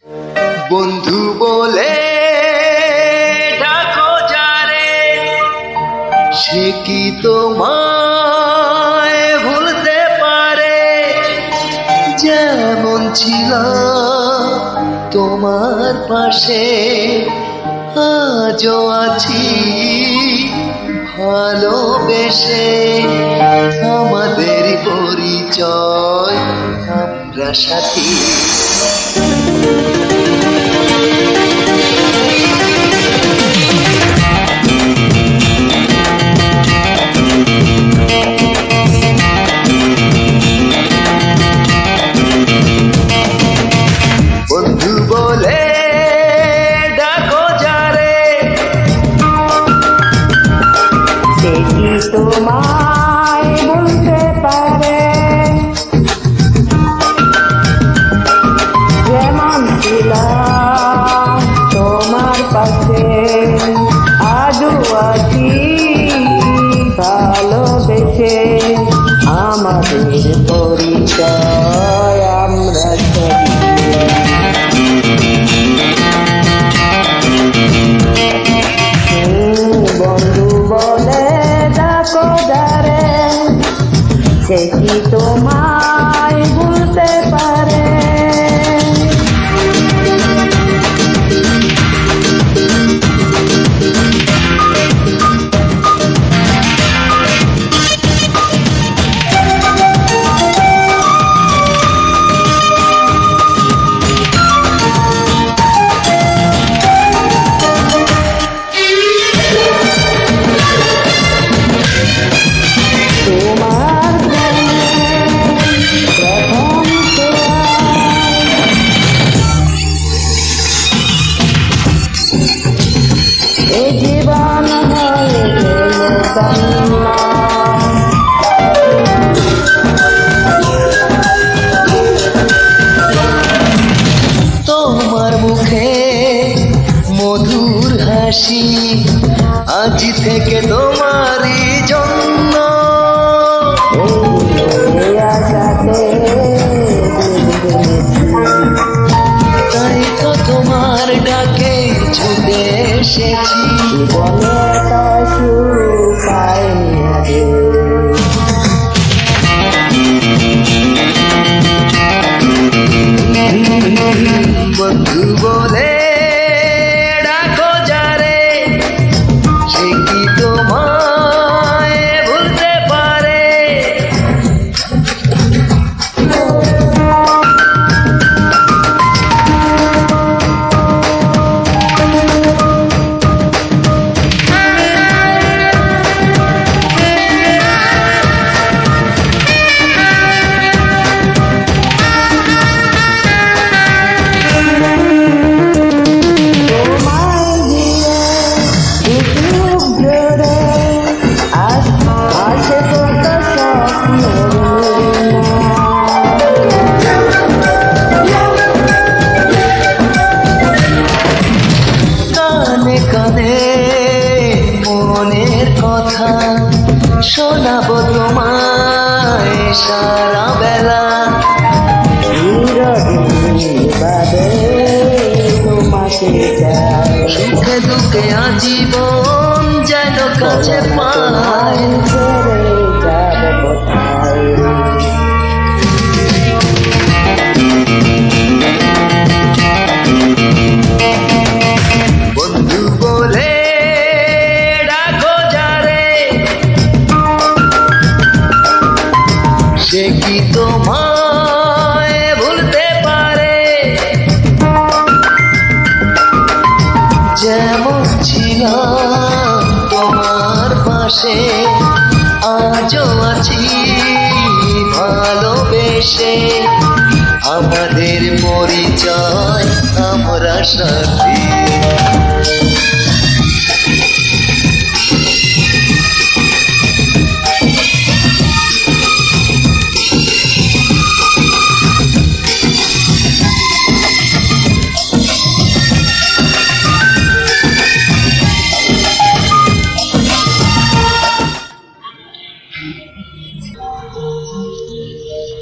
বন্ধু বলে ডাকো যারে, সে কি তোমায় ভুলতে পারে? যেমন ছিল তোমার পাশে, আজও আছি ভালোবেসে। আমাদের পরিচয় আমরা সাথী। বন্ধু বলে ডাকো যারে, সে কি তোমায় বলতে পারে? যেমন ছিলাম তোমার পাশে, আজও আছি ভালোবেসে। আমাদের পরিচয় আমরা বন্ধু বলে ডাকো যারে, সে কি তোমায় ভুলতে পারে? জীবন হয়ে গেল কান্না, তোমার মুখে মধুর হাসি, আজ থেকে তোমারই জন্য। তাই তো তোমার ডাকে ছুটে এসেছি। জীবনে তো সুখ পাইনি আগে, বন্ধু বলে ডাকো যারে, সে কি তোমায় ভুলতে পারে? মনের কথা শোনাবো তোমায় সারা বেলা। সুখে দুঃখে আজীবন যেন কাছে পায়। বন্ধু বলে ডাকো যারে, সে কি তোমায় ভুলতে পারে? যেমন ছিলাম তোমার পাশে, আজও আছি ভালোবেসে। আমাদের পরিচয় আমরা সাথী।